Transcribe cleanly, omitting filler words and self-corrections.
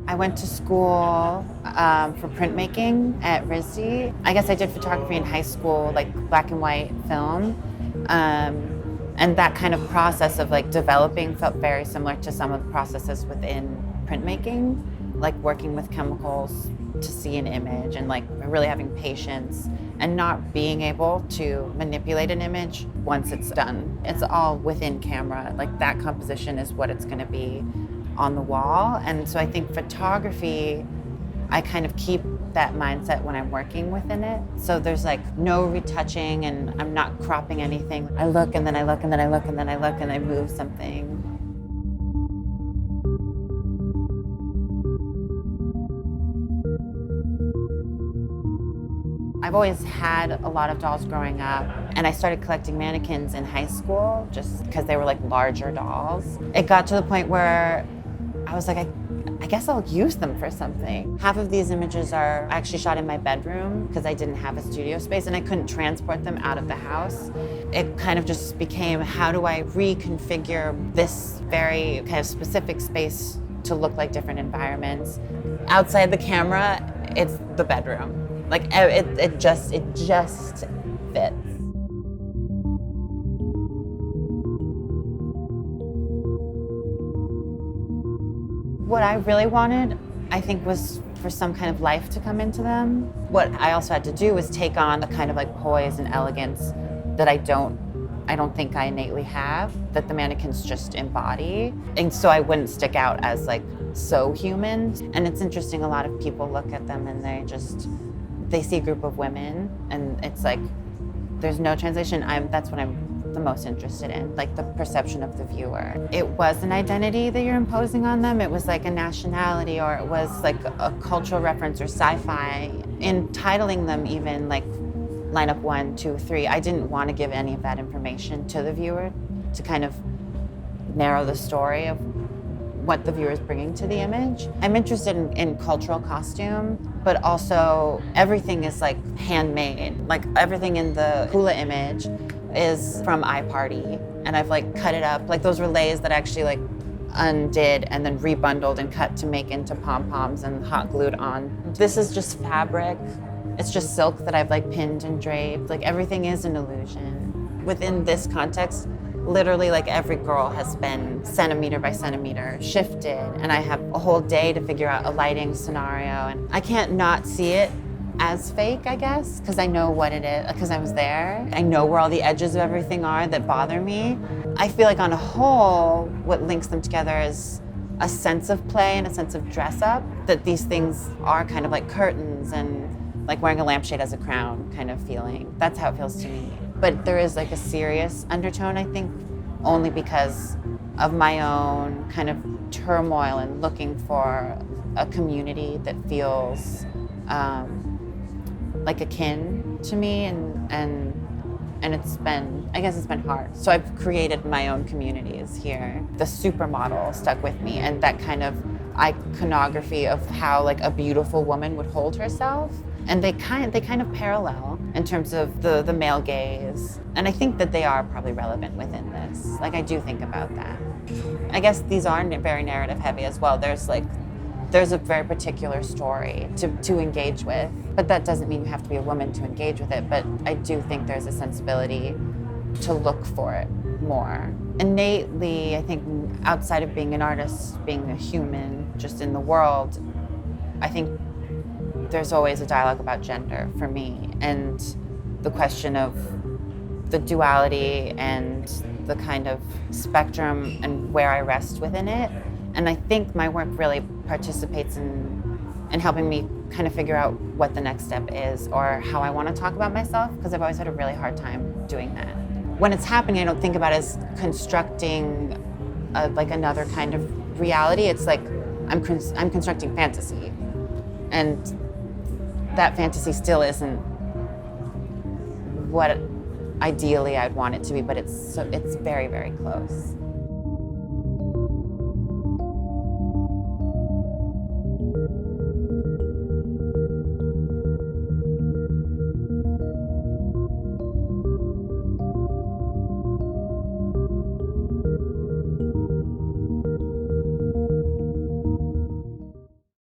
I went to school for printmaking at RISD. I guess I did photography in high school, like black and white film. And that kind of process of like developing felt very similar to some of the processes within printmaking, like working with chemicals to see an image and like really having patience and not being able to manipulate an image once it's done. It's all within camera. Like that composition is what it's going to be on the wall. And so I think photography, I kind of keep that mindset when I'm working within it. So there's like no retouching and I'm not cropping anything. I look and then I look and then I look and then I look and I move something. I've always had a lot of dolls growing up, and I started collecting mannequins in high school just because they were like larger dolls. It got to the point where I was like, I guess I'll use them for something. Half of these images are actually shot in my bedroom because I didn't have a studio space and I couldn't transport them out of the house. It kind of just became, how do I reconfigure this very kind of specific space to look like different environments? Outside the camera, it's the bedroom. Like it just fits. What I really wanted, I think, was for some kind of life to come into them. What I also had to do was take on the kind of like poise and elegance that I don't think I innately have, that the mannequins just embody. And so I wouldn't stick out as like so human. And it's interesting, a lot of people look at them and they see a group of women and it's like, there's no translation. That's what I'm the most interested in, like the perception of the viewer. It was an identity that you're imposing on them. It was like a nationality, or it was like a cultural reference or sci-fi. In titling them even like lineup 1, 2, 3, I didn't want to give any of that information to the viewer to kind of narrow the story of what the viewer is bringing to the image. I'm interested in cultural costume, but also everything is like handmade. Like everything in the hula image is from iParty, and I've like cut it up. Like those were leis that I actually like undid and then rebundled and cut to make into pom-poms and hot glued on. This is just fabric. It's just silk that I've like pinned and draped. Like everything is an illusion. Within this context, literally like every girl has been centimeter by centimeter shifted, and I have a whole day to figure out a lighting scenario, and I can't not see it as fake, I guess, because I know what it is, because I was there. I know where all the edges of everything are that bother me. I feel like on a whole, what links them together is a sense of play and a sense of dress up, that these things are kind of like curtains and like wearing a lampshade as a crown kind of feeling. That's how it feels to me. But there is like a serious undertone, I think, only because of my own kind of turmoil and looking for a community that feels like akin to me, and it's been, I guess it's been hard. So I've created my own communities here. The supermodel stuck with me, and that kind of iconography of how like a beautiful woman would hold herself. And they kind of parallel in terms of the male gaze. And I think that they are probably relevant within this. Like I do think about that. I guess these are very narrative heavy as well. There's a very particular story to engage with, but that doesn't mean you have to be a woman to engage with it. But I do think there's a sensibility to look for it more. Innately, I think outside of being an artist, being a human just in the world, I think there's always a dialogue about gender for me, and the question of the duality and the kind of spectrum and where I rest within it. And I think my work really participates in helping me kind of figure out what the next step is or how I want to talk about myself, because I've always had a really hard time doing that. When it's happening, I don't think about it as constructing like another kind of reality. It's like I'm constructing fantasy, and that fantasy still isn't what ideally I'd want it to be, but it's very, very close.